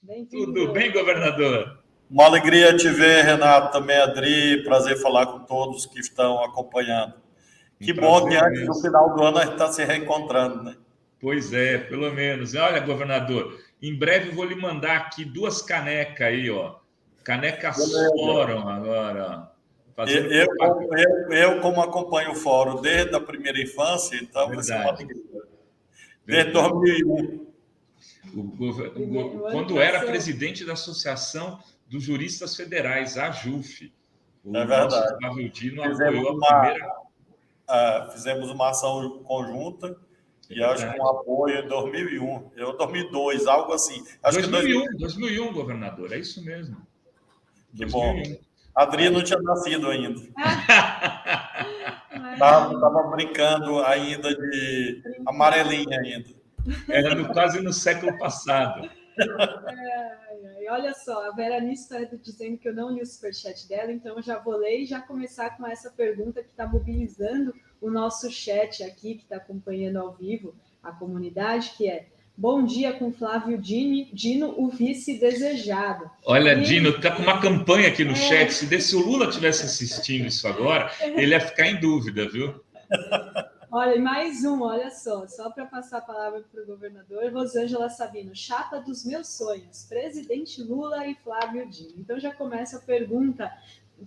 Bem-vindo. Tudo bem, governador? Uma alegria te ver, Renato, também, Adri. Prazer falar com todos que estão acompanhando. Que bom que antes do final do ano a gente está se reencontrando, né? Pois é, pelo menos. Olha, governador, em breve vou lhe mandar aqui 2 canecas aí, ó. Canecas Fórum agora, ó. Eu, como acompanho o Fórum desde a primeira infância, então vai ser uma alegria. Desde 2001. Quando era presidente da Associação dos Juristas Federais, a AJUF. É verdade. Flávio Dino apoiou a primeira... Fizemos uma ação conjunta e acho que um apoio em 2001, 2002, algo assim. Acho 2001, governador, é isso mesmo. Que 2001. Bom. Adri não tinha nascido ainda. Estava brincando ainda de amarelinha ainda. Era quase no século passado. Olha só, a Veranice está dizendo que eu não li o superchat dela, então eu já vou ler e já começar com essa pergunta que está mobilizando o nosso chat aqui, que está acompanhando ao vivo a comunidade, que é: bom dia com Flávio Dino, o vice desejado. Olha, Dino, está com uma campanha aqui no chat. Se o Lula estivesse assistindo isso agora, ele ia ficar em dúvida, viu? Olha, e mais um, olha só para passar a palavra para o governador, Rosângela Sabino, chapa dos meus sonhos, presidente Lula e Flávio Dino. Então já começa a pergunta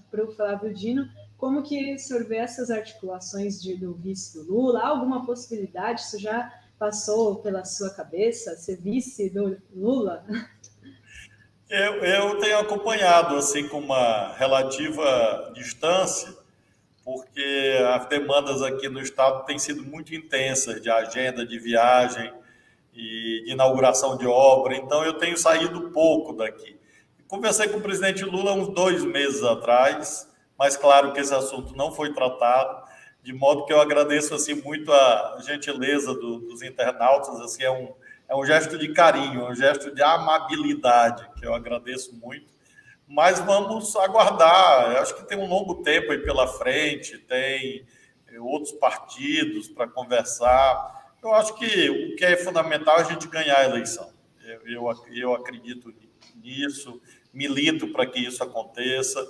para o Flávio Dino, como que o senhor vê essas articulações do vice do Lula? Há alguma possibilidade? Isso já passou pela sua cabeça, ser vice do Lula? Eu tenho acompanhado assim com uma relativa distância, porque as demandas aqui no estado têm sido muito intensas, de agenda de viagem e de inauguração de obra, então eu tenho saído pouco daqui. Conversei com o presidente Lula uns 2 meses atrás, mas claro que esse assunto não foi tratado, de modo que eu agradeço assim, muito a gentileza dos internautas, assim, é um gesto de carinho, é um gesto de amabilidade, que eu agradeço muito. Mas vamos aguardar. Eu acho que tem um longo tempo aí pela frente, tem outros partidos para conversar. Eu acho que o que é fundamental é a gente ganhar a eleição. Eu acredito nisso, milito para que isso aconteça.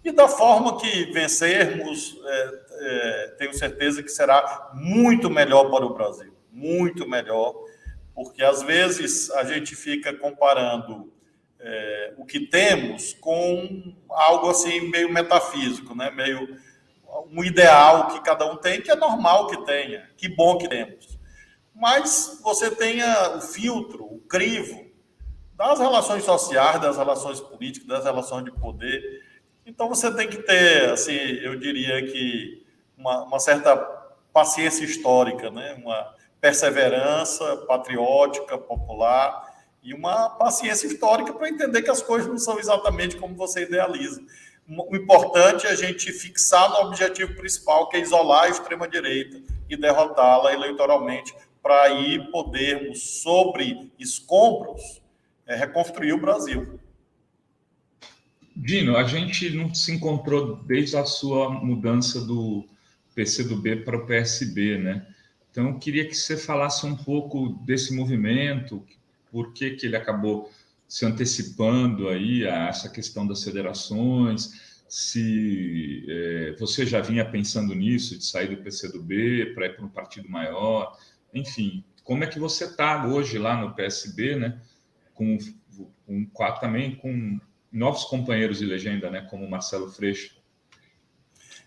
E da forma que vencermos, tenho certeza que será muito melhor para o Brasil. Muito melhor, porque às vezes a gente fica comparando o que temos com algo assim meio metafísico, né? Meio um ideal que cada um tem, que é normal que tenha, que bom que temos. Mas você tenha o filtro, o crivo das relações sociais, das relações políticas, das relações de poder. Então você tem que ter, assim, eu diria que uma certa paciência histórica, né? Uma perseverança patriótica, popular, e uma paciência histórica para entender que as coisas não são exatamente como você idealiza. O importante é a gente fixar no objetivo principal, que é isolar a extrema-direita e derrotá-la eleitoralmente, para aí podermos, sobre escombros, reconstruir o Brasil. Dino, a gente não se encontrou desde a sua mudança do PCdoB para o PSB, né? Então, eu queria que você falasse um pouco desse movimento, por que ele acabou se antecipando aí a essa questão das federações, se você já vinha pensando nisso, de sair do PCdoB para ir para um partido maior, enfim, como é que você está hoje lá no PSB, né, também com novos companheiros de legenda, né, como o Marcelo Freixo?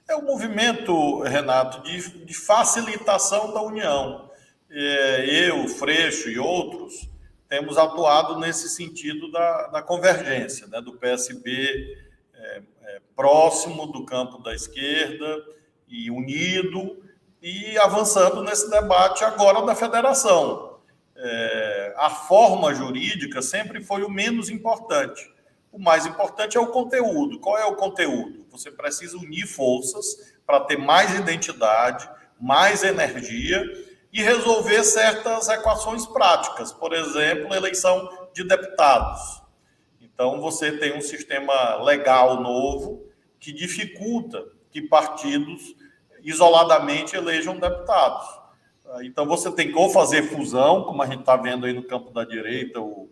É um movimento, Renato, de facilitação da união. Eu, Freixo e outros temos atuado nesse sentido da convergência, né, do PSB próximo do campo da esquerda e unido, e avançando nesse debate agora da federação. A forma jurídica sempre foi o menos importante. O mais importante é o conteúdo. Qual é o conteúdo? Você precisa unir forças para ter mais identidade, mais energia e resolver certas equações práticas, por exemplo, eleição de deputados. Então, você tem um sistema legal novo que dificulta que partidos isoladamente elejam deputados. Então, você tem que ou fazer fusão, como a gente está vendo aí no campo da direita, o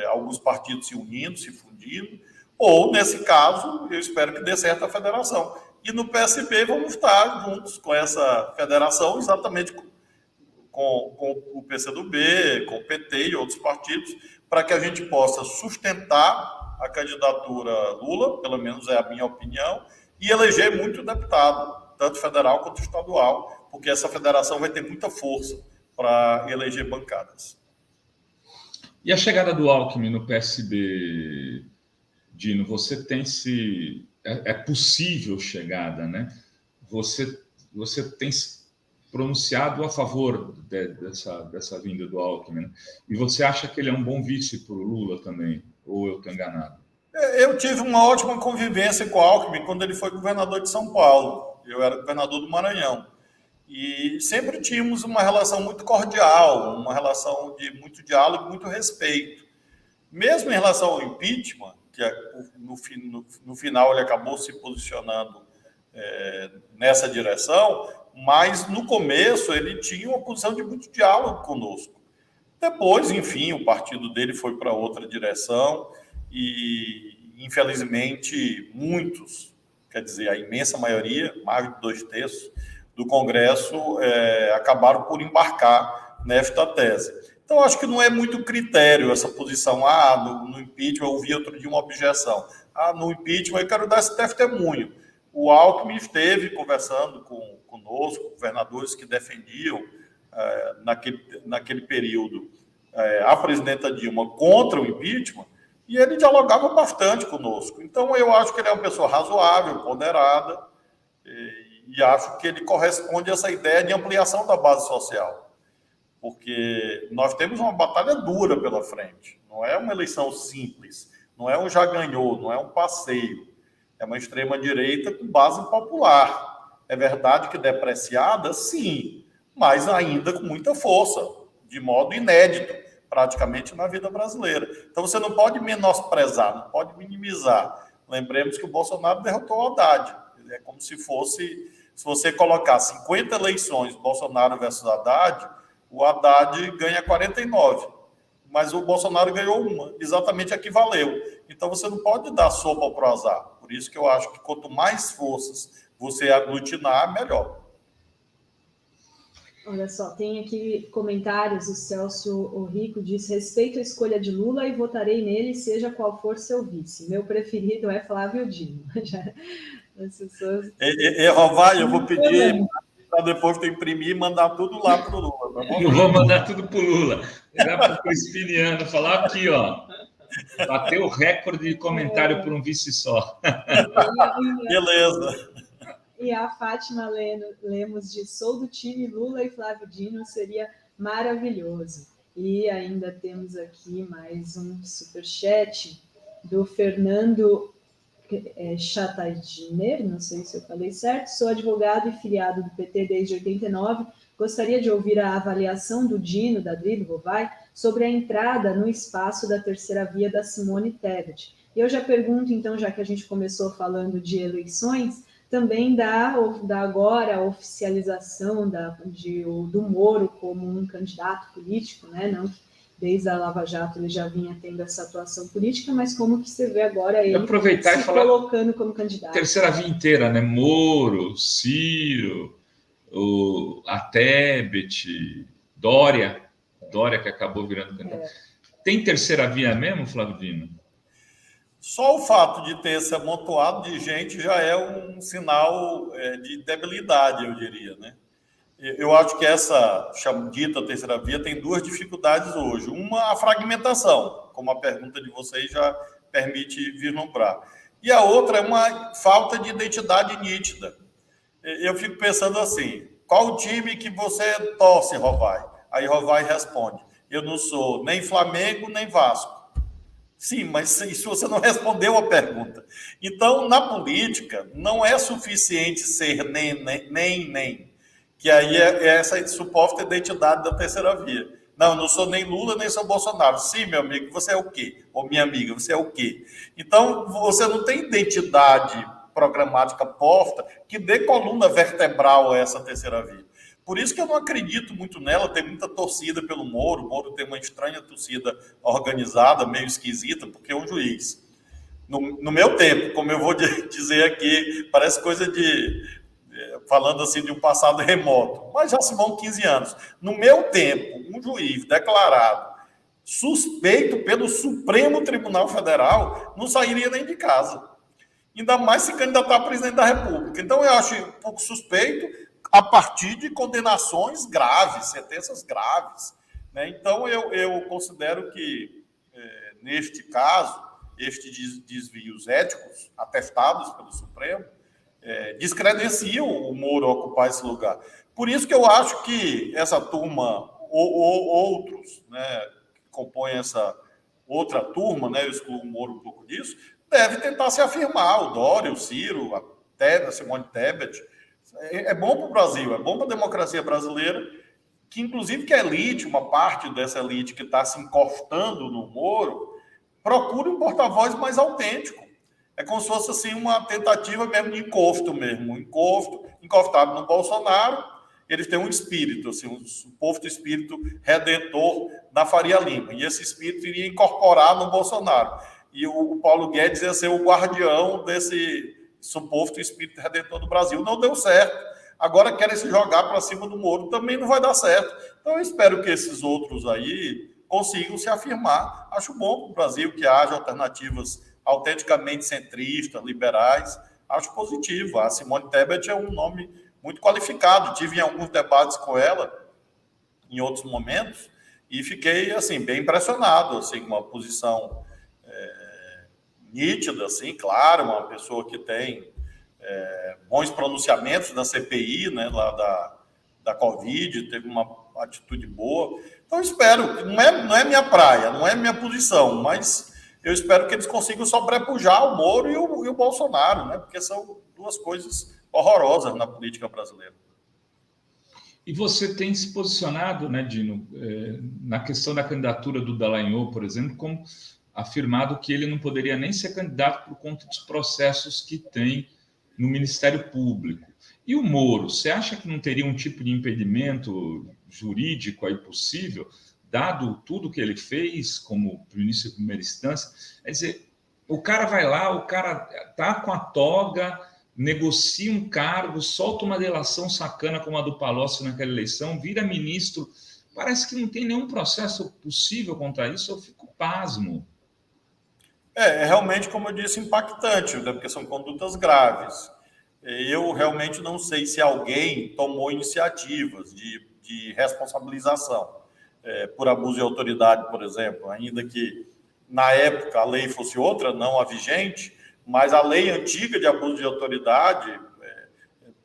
alguns partidos se unindo, se fundindo, ou, nesse caso, eu espero que dê certo a federação. E no PSB vamos estar juntos com essa federação, exatamente com o PCdoB, com o PT e outros partidos, para que a gente possa sustentar a candidatura Lula, pelo menos é a minha opinião, e eleger muito deputado, tanto federal quanto estadual, porque essa federação vai ter muita força para eleger bancadas. E a chegada do Alckmin no PSB, Dino, você tem se... É possível chegada, né? Você tem se pronunciado a favor dessa vinda do Alckmin, né? E você acha que ele é um bom vice para o Lula também? Ou eu estou enganado? Eu tive uma ótima convivência com o Alckmin quando ele foi governador de São Paulo. Eu era governador do Maranhão. E sempre tínhamos uma relação muito cordial, uma relação de muito diálogo e muito respeito. Mesmo em relação ao impeachment, que no final ele acabou se posicionando nessa direção, mas no começo ele tinha uma posição de muito diálogo conosco. Depois, enfim, o partido dele foi para outra direção e, infelizmente, muitos, quer dizer, a imensa maioria, mais de 2/3 do Congresso, acabaram por embarcar nesta tese. Então, acho que não é muito critério essa posição. No impeachment, eu ouvi outro dia uma objeção. No impeachment, eu quero dar esse testemunho. O Alckmin esteve conversando conosco, governadores que defendiam, naquele período, a presidenta Dilma contra o impeachment, e ele dialogava bastante conosco. Então, eu acho que ele é uma pessoa razoável, ponderada, e acho que ele corresponde a essa ideia de ampliação da base social. Porque nós temos uma batalha dura pela frente. Não é uma eleição simples, não é um já ganhou, não é um passeio. É uma extrema-direita com base popular. É verdade que depreciada, sim, mas ainda com muita força, de modo inédito, praticamente na vida brasileira. Então você não pode menosprezar, não pode minimizar. Lembremos que o Bolsonaro derrotou o Haddad. É como se você colocar 50 eleições, Bolsonaro versus Haddad, o Haddad ganha 49, mas o Bolsonaro ganhou uma, exatamente a que valeu. Então você não pode dar sopa para o azar. Por isso que eu acho que quanto mais forças você aglutinar, melhor. Olha só, tem aqui comentários, o Celso Rico diz: respeito a escolha de Lula e votarei nele, seja qual for seu vice. Meu preferido é Flávio Dino. As pessoas... Rovaio, eu vou pedir para depois tu imprimir e mandar tudo lá para o Lula. Tá bom? Eu vou mandar tudo para o Lula. Dá para o Crispiniano falar aqui, ó. Bateu o recorde de comentário por um vice só. Beleza. E a Fátima Lemos diz: sou do time Lula e Flávio Dino, seria maravilhoso. E ainda temos aqui mais um superchat do Fernando Chataginer, não sei se eu falei certo. Sou advogado e filiado do PT desde 89. Gostaria de ouvir a avaliação do Dino, da Drible Rovai, sobre a entrada no espaço da terceira via da Simone Tebet. E eu já pergunto, então, já que a gente começou falando de eleições, também da agora a oficialização do Moro como um candidato político, né? Não que desde a Lava Jato ele já vinha tendo essa atuação política, mas como que você vê agora ele se colocando como candidato? Terceira via inteira, né? Moro, Ciro, a Tebet, Dória que acabou virando candidato. Tem terceira via mesmo, Flávio Dino? Só o fato de ter esse amontoado de gente já é um sinal de debilidade, eu diria, né? Eu acho que essa dita terceira via tem duas dificuldades hoje. Uma, a fragmentação, como a pergunta de vocês já permite vislumbrar. E a outra é uma falta de identidade nítida. Eu fico pensando assim: qual o time que você torce, Rovai? Aí Rovai responde: eu não sou nem Flamengo, nem Vasco. Sim, mas isso você não respondeu a pergunta. Então, na política, não é suficiente ser nem. Que aí é essa suposta identidade da terceira via. Não, eu não sou nem Lula, nem sou Bolsonaro. Sim, meu amigo, você é o quê? Ou minha amiga, você é o quê? Então, você não tem identidade programática posta que dê coluna vertebral a essa terceira via. Por isso que eu não acredito muito nela, tem muita torcida pelo Moro, o Moro tem uma estranha torcida organizada, meio esquisita, porque é um juiz. No meu tempo, como eu vou dizer aqui, parece coisa falando assim de um passado remoto, mas já se vão 15 anos. No meu tempo, um juiz declarado suspeito pelo Supremo Tribunal Federal não sairia nem de casa. Ainda mais se candidatar a presidente da República. Então, eu acho um pouco suspeito a partir de condenações graves, sentenças graves. Né? Então, eu considero que, neste caso, estes desvios éticos atestados pelo Supremo descredenciam o Moro ocupar esse lugar. Por isso que eu acho que essa turma, ou outros, né, que compõem essa outra turma, né, eu excluo o Moro um pouco disso, deve tentar se afirmar, o Dória, o Ciro, a Simone Tebet. É bom para o Brasil, é bom para a democracia brasileira, que inclusive que a elite, uma parte dessa elite que está se encostando no Moro, procure um porta-voz mais autêntico. É como se fosse assim, uma tentativa mesmo de encosto mesmo, encostado no Bolsonaro. Eles têm um espírito, assim, um suposto espírito redentor da Faria Lima, e esse espírito iria incorporar no Bolsonaro. E o Paulo Guedes ia ser o guardião desse suposto espírito redentor do Brasil. Não deu certo. Agora querem se jogar para cima do Moro, também não vai dar certo. Então eu espero que esses outros aí consigam se afirmar. Acho bom para o Brasil que haja alternativas autenticamente centristas, liberais. Acho positivo. A Simone Tebet é um nome muito qualificado. Tive alguns debates com ela em outros momentos e fiquei assim bem impressionado, assim, com uma posição nítida, assim, claro, uma pessoa que tem bons pronunciamentos na CPI, né, lá da Covid, teve uma atitude boa. Então, espero, não é minha praia, não é minha posição, mas eu espero que eles consigam sobrepujar o Moro e o Bolsonaro, né, porque são duas coisas horrorosas na política brasileira. E você tem se posicionado, né, Dino, na questão da candidatura do Dallagnol, por exemplo, como afirmado que ele não poderia nem ser candidato por conta dos processos que tem no Ministério Público. E o Moro, você acha que não teria um tipo de impedimento jurídico aí possível, dado tudo que ele fez como ministro de primeira instância? Quer dizer, o cara vai lá, o cara tá com a toga, negocia um cargo, solta uma delação sacana como a do Palocci naquela eleição, vira ministro. Parece que não tem nenhum processo possível contra isso, eu fico pasmo. É realmente, como eu disse, impactante, né? Porque são condutas graves. Eu realmente não sei se alguém tomou iniciativas de responsabilização por abuso de autoridade, por exemplo, ainda que na época a lei fosse outra, não a vigente, mas a lei antiga de abuso de autoridade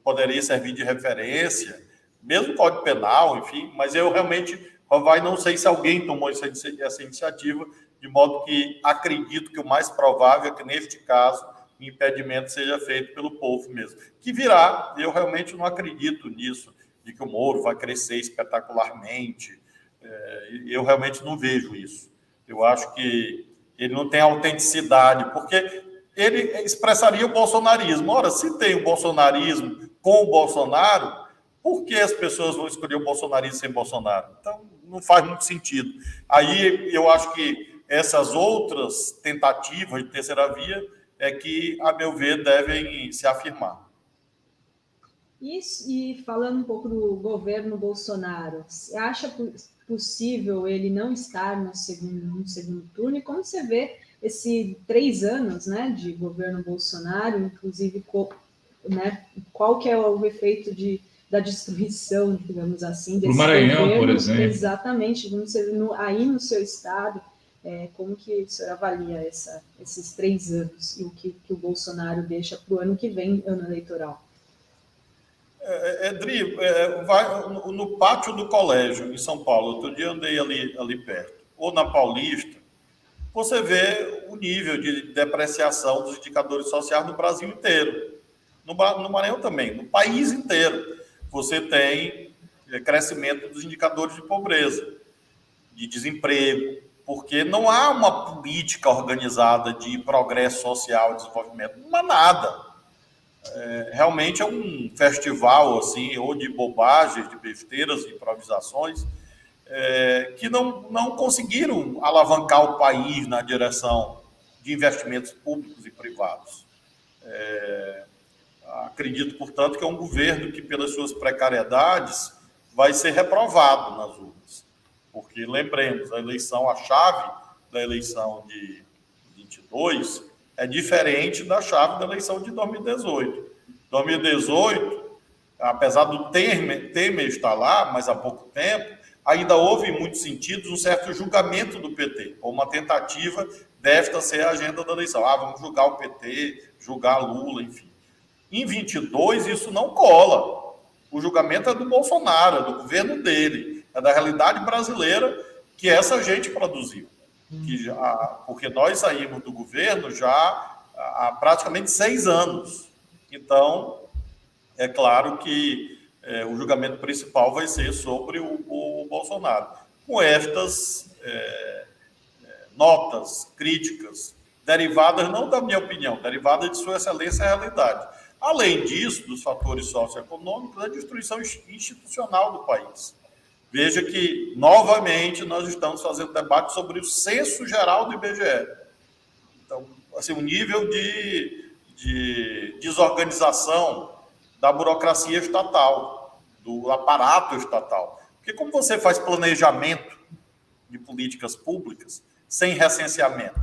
poderia servir de referência, mesmo o Código Penal, enfim, mas eu realmente, não sei se alguém tomou essa iniciativa, de modo que acredito que o mais provável é que, neste caso, o impedimento seja feito pelo povo mesmo. Que virá, eu realmente não acredito nisso, de que o Moro vai crescer espetacularmente. Eu realmente não vejo isso. Eu acho que ele não tem autenticidade, porque ele expressaria o bolsonarismo. Ora, se tem o bolsonarismo com o Bolsonaro, por que as pessoas vão escolher o bolsonarismo sem Bolsonaro? Então, não faz muito sentido. Aí, eu acho que essas outras tentativas de terceira via é que, a meu ver, devem se afirmar. E falando um pouco do governo Bolsonaro, você acha possível ele não estar no segundo turno? E como você vê esses 3 anos, né, de governo Bolsonaro, inclusive, né, qual que é o efeito da destruição, digamos assim, desse Maranhão, governo? Por exemplo. Exatamente, aí no seu estado, como que o senhor avalia esses 3 anos e o que o Bolsonaro deixa para o ano que vem, ano eleitoral? Dri, vai no pátio do colégio em São Paulo, outro dia andei ali perto, ou na Paulista, você vê o nível de depreciação dos indicadores sociais no Brasil inteiro. No Maranhão também, no país inteiro. Você tem crescimento dos indicadores de pobreza, de desemprego, porque não há uma política organizada de progresso social, desenvolvimento, não há nada. realmente é um festival assim, ou de bobagens, de besteiras, de improvisações, que não conseguiram alavancar o país na direção de investimentos públicos e privados. Acredito, portanto, que é um governo que, pelas suas precariedades, vai ser reprovado nas urnas. Porque, lembremos, a chave da eleição de 22 é diferente da chave da eleição de 2018. 2018, apesar do Temer estar lá, mas há pouco tempo, ainda houve, em muitos sentidos, um certo julgamento do PT, ou uma tentativa desta ser a agenda da eleição. Vamos julgar o PT, julgar Lula, enfim. Em 22, isso não cola. O julgamento é do Bolsonaro, é do governo dele, é da realidade brasileira que essa gente produziu. Porque nós saímos do governo já há praticamente 6 anos. Então, é claro que o julgamento principal vai ser sobre o Bolsonaro. Com estas notas, críticas, derivadas não da minha opinião, derivadas de sua excelência à realidade. Além disso, dos fatores socioeconômicos, a destruição institucional do país. Veja que, novamente, nós estamos fazendo debate sobre o censo geral do IBGE. Então, assim, o nível de desorganização da burocracia estatal, do aparato estatal. Porque como você faz planejamento de políticas públicas sem recenseamento?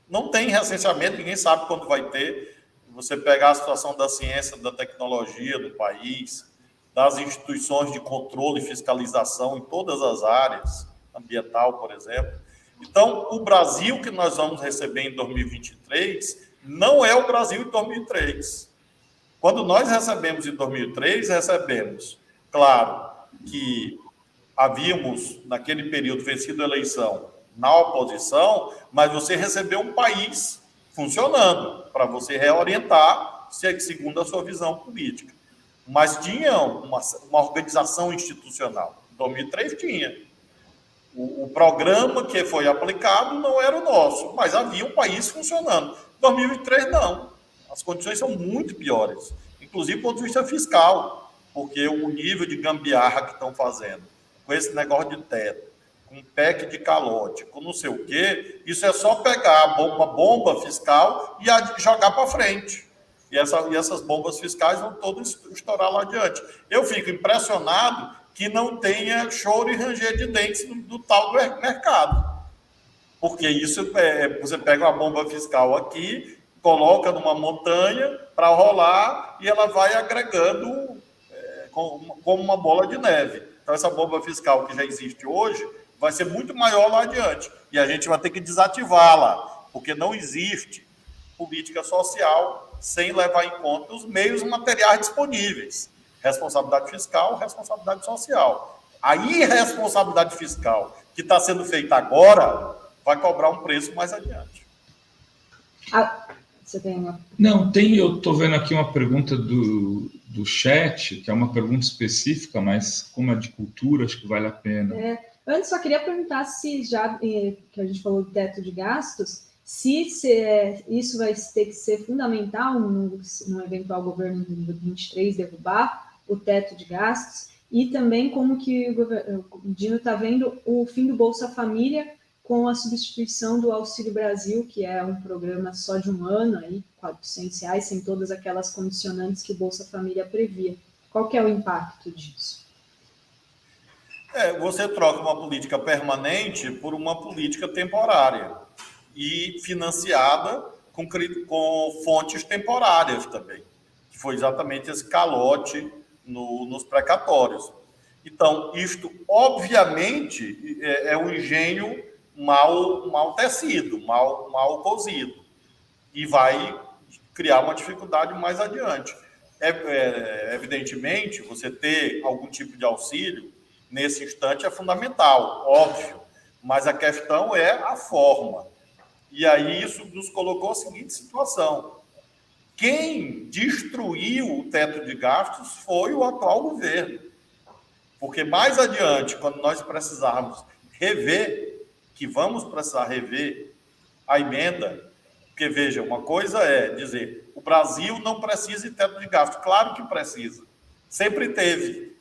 Não tem recenseamento, ninguém sabe quando vai ter. Você pegar a situação da ciência, da tecnologia do país, das instituições de controle e fiscalização em todas as áreas, ambiental, por exemplo. Então, o Brasil que nós vamos receber em 2023 não é o Brasil em 2003. Quando nós recebemos em 2003, recebemos, claro, que havíamos, naquele período, vencido a eleição na oposição, mas você recebeu um país funcionando para você reorientar segundo a sua visão política. Mas tinha uma organização institucional. Em 2003 tinha. O programa que foi aplicado não era o nosso, mas havia um país funcionando. Em 2023, não. As condições são muito piores, inclusive do ponto de vista fiscal, porque o nível de gambiarra que estão fazendo, com esse negócio de teto, com PEC de calote, com não sei o quê, isso é só pegar uma bomba fiscal e jogar para frente. E essas bombas fiscais vão todas estourar lá adiante. Eu fico impressionado que não tenha choro e ranger de dentes do tal do mercado. Porque isso você pega uma bomba fiscal aqui, coloca numa montanha para rolar e ela vai agregando como uma bola de neve. Então, essa bomba fiscal que já existe hoje vai ser muito maior lá adiante. E a gente vai ter que desativá-la, porque não existe política social sem levar em conta os meios materiais disponíveis. Responsabilidade fiscal, responsabilidade social. A irresponsabilidade fiscal que está sendo feita agora vai cobrar um preço mais adiante. Você tem uma... Não, eu estou vendo aqui uma pergunta do chat, que é uma pergunta específica, mas como é de cultura, acho que vale a pena. Antes, só queria perguntar se já, que a gente falou do teto de gastos, se isso vai ter que ser fundamental no eventual governo de 23 derrubar o teto de gastos, e também como que o Dino está vendo o fim do Bolsa Família com a substituição do Auxílio Brasil, que é um programa só de um ano, aí, R$400, sem todas aquelas condicionantes que o Bolsa Família previa. Qual que é o impacto disso? Você troca uma política permanente por uma política temporária e financiada com fontes temporárias também, que foi exatamente esse calote nos precatórios. Então, isto, obviamente, é um engenho mal tecido, mal cozido, e vai criar uma dificuldade mais adiante. Evidentemente, você ter algum tipo de auxílio, nesse instante, é fundamental, óbvio, mas a questão é a forma. E aí isso nos colocou a seguinte situação. Quem destruiu o teto de gastos foi o atual governo. Porque mais adiante, quando nós precisarmos rever, que vamos precisar rever a emenda, Porque, veja, uma coisa é dizer, o Brasil não precisa de teto de gasto. Claro que precisa. Sempre teve.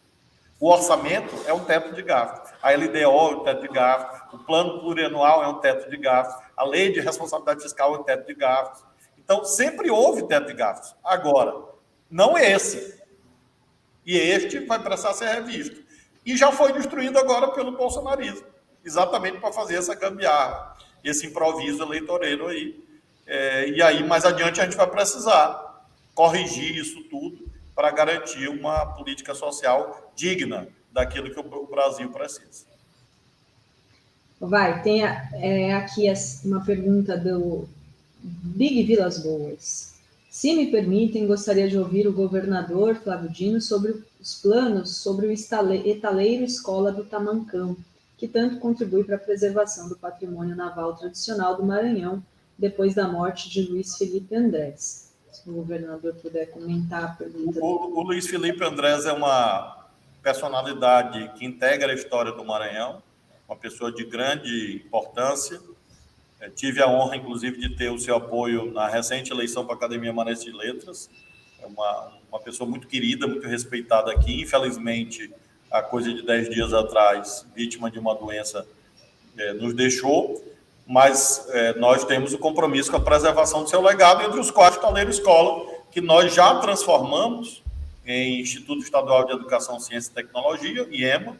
O orçamento é um teto de gasto. A LDO é um teto de gasto. O plano plurianual é um teto de gasto. A lei de responsabilidade fiscal é um teto de gasto. Então, sempre houve teto de gastos. Agora, não esse. E este vai precisar ser revisto. E já foi destruído agora pelo bolsonarismo. Exatamente para fazer essa gambiarra, esse improviso eleitoreiro aí. E aí, mais adiante, a gente vai precisar corrigir isso tudo para garantir uma política social digna daquilo que o Brasil precisa. Tem aqui uma pergunta do Big Vilas Boas. Se me permitem, gostaria de ouvir o governador Flávio Dino sobre os planos sobre o etaleiro Escola do Tamancão, que tanto contribui para a preservação do patrimônio naval tradicional do Maranhão, depois da morte de Luiz Felipe Andrés. Se o governador puder comentar a pergunta. O Luiz Felipe Andrés é uma personalidade que integra a história do Maranhão, uma pessoa de grande importância. Tive a honra, inclusive, de ter o seu apoio na recente eleição para a Academia Maranhense de Letras. É uma pessoa muito querida, muito respeitada aqui. Infelizmente, há coisa de 10 dias atrás, vítima de uma doença, nos deixou. Mas nós temos o compromisso com a preservação do seu legado, entre os quais o Estaleiro Escola, que nós já transformamos em Instituto Estadual de Educação, Ciência e Tecnologia, IEMA,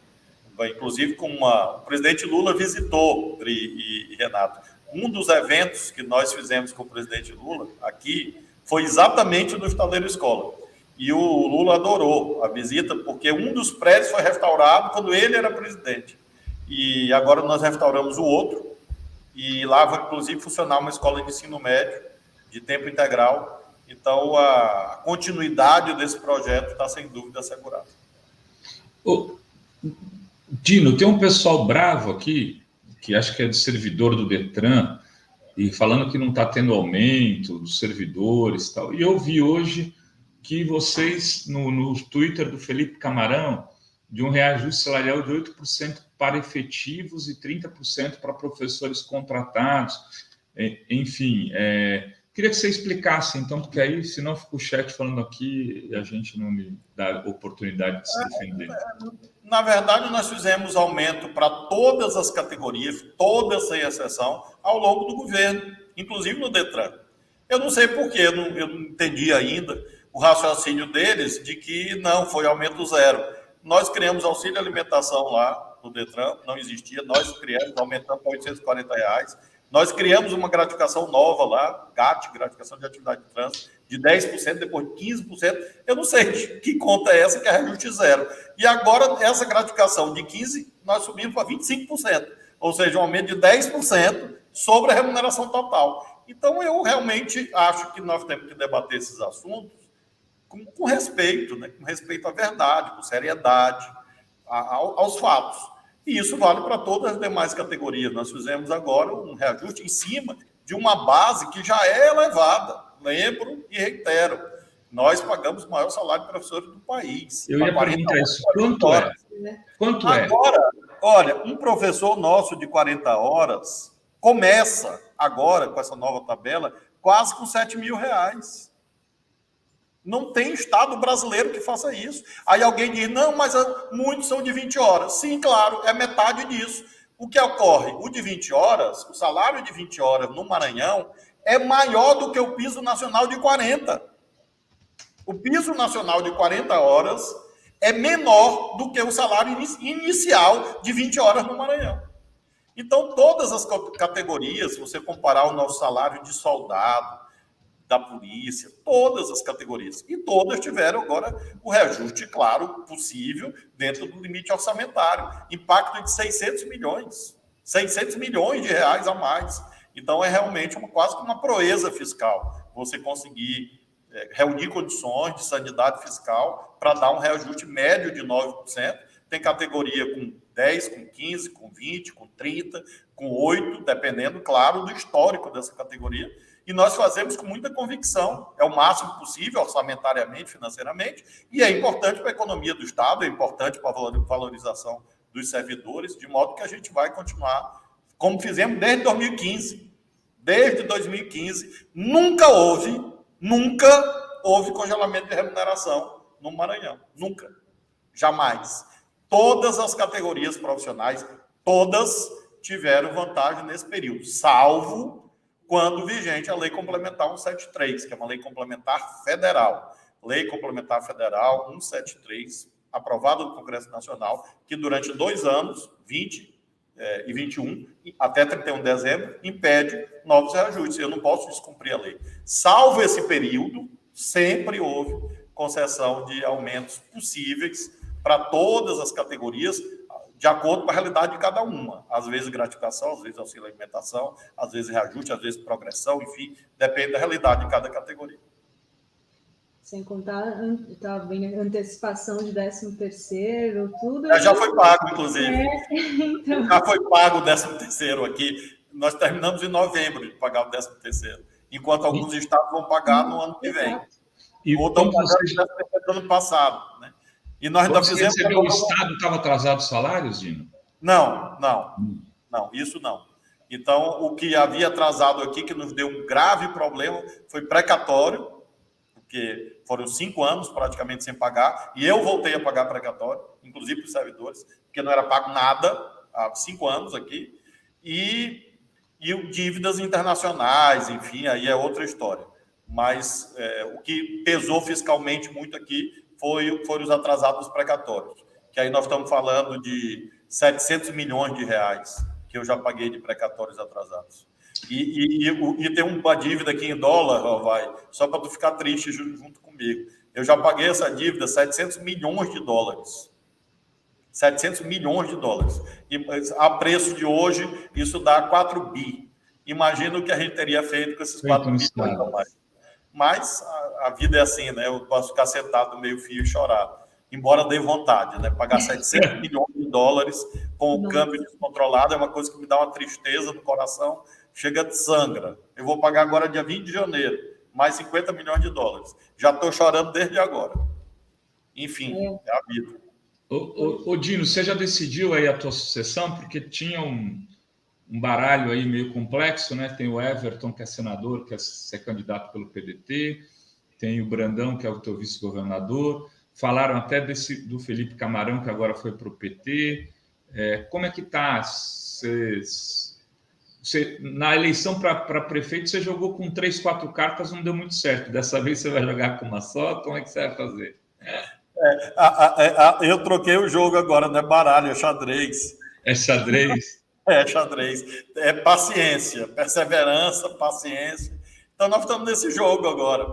inclusive o presidente Lula visitou, e Renato, um dos eventos que nós fizemos com o presidente Lula aqui foi exatamente no Estaleiro Escola. E o Lula adorou a visita, porque um dos prédios foi restaurado quando ele era presidente. E agora nós restauramos o outro, e lá vai, inclusive, funcionar uma escola de ensino médio de tempo integral. Então, a continuidade desse projeto está, sem dúvida, assegurada. Dino, tem um pessoal bravo aqui, que acho que é de servidor do Detran, e falando que não está tendo aumento dos servidores e tal. E eu vi hoje que vocês, no Twitter do Felipe Camarão, de um reajuste salarial de 8% para efetivos e 30% para professores contratados. Enfim, queria que você explicasse, então, porque aí, senão fica o chat falando aqui e a gente não me dá oportunidade de se defender. Na verdade, nós fizemos aumento para todas as categorias, todas sem exceção, ao longo do governo, inclusive no Detran. Eu não sei por quê, eu não entendi ainda o raciocínio deles de que não, foi aumento zero. Nós criamos auxílio alimentação lá no Detran, não existia, nós criamos, aumentando para R$840. Nós criamos uma gratificação nova lá, GAT, gratificação de atividade de trânsito, de 10%, depois de 15%. Eu não sei que conta é essa que é reajuste zero. E agora, essa gratificação de 15%, nós subimos para 25%. Ou seja, um aumento de 10% sobre a remuneração total. Então, eu realmente acho que nós temos que debater esses assuntos com respeito, né? Com respeito à verdade, com seriedade, aos fatos. E isso vale para todas as demais categorias. Nós fizemos agora um reajuste em cima de uma base que já é elevada. Lembro e reitero, nós pagamos o maior salário de professores do país. Eu ia perguntar isso. Quanto é? Quanto é? Agora, olha, um professor nosso de 40 horas começa agora, com essa nova tabela, quase com R$7 mil. Não tem Estado brasileiro que faça isso. Aí alguém diz, não, mas muitos são de 20 horas. Sim, claro, é metade disso. O que ocorre? O de 20 horas, o salário de 20 horas no Maranhão é maior do que o piso nacional de 40. O piso nacional de 40 horas é menor do que o salário inicial de 20 horas no Maranhão. Então, todas as categorias, se você comparar o nosso salário de soldado, da polícia, todas as categorias. E todas tiveram agora o reajuste, claro, possível, dentro do limite orçamentário. Impacto de 600 milhões. 600 milhões de reais a mais. Então, é realmente quase que uma proeza fiscal. Você conseguir reunir condições de sanidade fiscal para dar um reajuste médio de 9%. Tem categoria com 10, com 15, com 20, com 30, com 8, dependendo, claro, do histórico dessa categoria. E nós fazemos com muita convicção, é o máximo possível, orçamentariamente, financeiramente, e é importante para a economia do Estado, é importante para a valorização dos servidores, de modo que a gente vai continuar, como fizemos desde 2015. Desde 2015, nunca houve congelamento de remuneração no Maranhão. Nunca. Jamais. Todas as categorias profissionais, todas tiveram vantagem nesse período, salvo quando vigente a Lei Complementar 173, que é uma lei complementar federal. Lei Complementar Federal 173, aprovada no Congresso Nacional, que durante 2 anos, 20 e 21, até 31 de dezembro, impede novos reajustes. Eu não posso descumprir a lei. Salvo esse período, sempre houve concessão de aumentos possíveis para todas as categorias, de acordo com a realidade de cada uma. Às vezes gratificação, às vezes auxílio alimentação, às vezes reajuste, às vezes progressão, enfim, depende da realidade de cada categoria. Sem contar, tá vendo, antecipação de 13º, tudo. Já foi pago, inclusive. Então... Já foi pago o 13º aqui. Nós terminamos em novembro de pagar o 13º, enquanto alguns estados vão pagar no ano que vem. Ou estão pagando no ano passado, né? E nós ainda fizemos... O Estado estava atrasado os salários, Dino? Não, isso não. Então, o que havia atrasado aqui, que nos deu um grave problema, foi precatório, porque foram 5 anos praticamente sem pagar, e eu voltei a pagar precatório, inclusive para os servidores, porque não era pago nada há 5 anos aqui, e dívidas internacionais, enfim, aí é outra história. Mas o que pesou fiscalmente muito aqui foram os atrasados precatórios, que aí nós estamos falando de 700 milhões de reais que eu já paguei de precatórios atrasados. E tem uma dívida aqui em dólar, vai, só para tu ficar triste junto comigo. Eu já paguei essa dívida, 700 milhões de dólares. 700 milhões de dólares. E a preço de hoje, isso dá 4 bi. Imagina o que a gente teria feito com esses 4 bi. Mas a vida é assim, né? Eu posso ficar sentado no meio fio e chorar. Embora dê vontade, né? Pagar 700 milhões de dólares com o câmbio descontrolado é uma coisa que me dá uma tristeza no coração. Chega de sangra. Eu vou pagar agora dia 20 de janeiro, mais 50 milhões de dólares. Já estou chorando desde agora. Enfim, é a vida. Ô Dino, você já decidiu aí a tua sucessão? Porque tinha um baralho aí meio complexo, né? Tem o Everton, que é senador, que quer ser candidato pelo PDT, tem o Brandão, que é o teu vice-governador, falaram até do Felipe Camarão, que agora foi para o PT. Como é que está? Na eleição para prefeito, você jogou com 3, 4 cartas, não deu muito certo. Dessa vez você vai jogar com uma só? Como é que você vai fazer? Eu troquei o jogo agora, não é baralho, é xadrez. É xadrez? É xadrez. É paciência, perseverança, paciência. Então, nós estamos nesse jogo agora,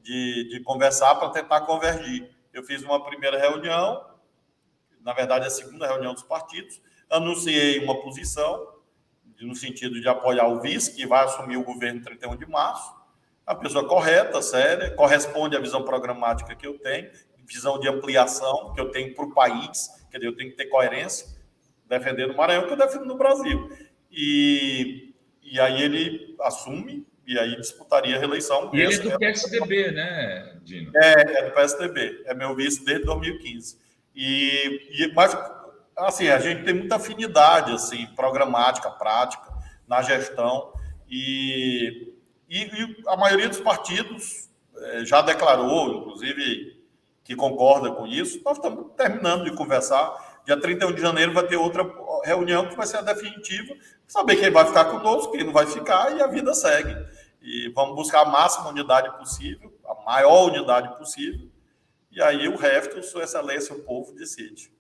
de conversar para tentar convergir. Eu fiz uma primeira reunião, na verdade, a segunda reunião dos partidos, anunciei uma posição, no sentido de apoiar o vice, que vai assumir o governo em 31 de março, a pessoa correta, séria, corresponde à visão programática que eu tenho, visão de ampliação que eu tenho para o país, quer dizer, eu tenho que ter coerência, defender no Maranhão, que eu defendo no Brasil. E aí ele assume, e aí disputaria a reeleição. E ele é do PSDB, né, Dino? É do PSDB, é meu vice desde 2015. Mas, assim, a gente tem muita afinidade, assim, programática, prática, na gestão, e a maioria dos partidos já declarou, inclusive, que concorda com isso. Nós estamos terminando de conversar. Dia 31 de janeiro vai ter outra reunião que vai ser a definitiva, saber quem vai ficar conosco, quem não vai ficar, e a vida segue. E vamos buscar a máxima unidade possível, a maior unidade possível, e aí o resto, Sua Excelência, o povo decide.